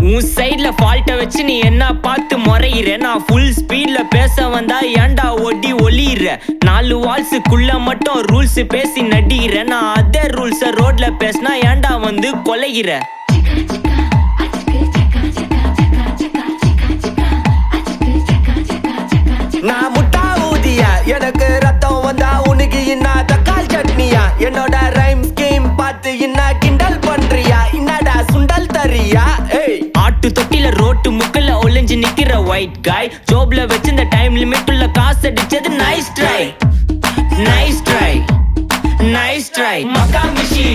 உன் சைட்ல ஃபால்ட்ட வச்சு நீ என்ன பார்த்து முறையிற. நான் ஃபுல் ஸ்பீட்ல பேச வந்தா ஏன்டா ஒடி ஒளியிற. 4 வால்ஸுக்குள்ள மட்டும் ரூல்ஸ் பேசி நடிகிற. நான் அதே ரூல்ஸ ரோட்ல பேசினா ஏன்டா வந்து கொலைகிற. நான் முட்டா ஊதியா எனக்கு ரத்தம் வந்தா உனக்கு இன்னா தக்காள் சட்னியா. என்னோட ரைம் ஸ்கீம் பார்த்து இன்னா கிண்டல் பண்றியா. என்னடா சுண்டல் தரியா. ஆட்டு தொட்டில ரோட்டு முக்கல ஒளிஞ்சு நிக்கிற ஒயிட் காய். ஜோப்ல வச்சிருந்த டைம் லிமிட் உள்ள காசு அடிச்சது nice try. Nice try nice try. மக்கா மிஷி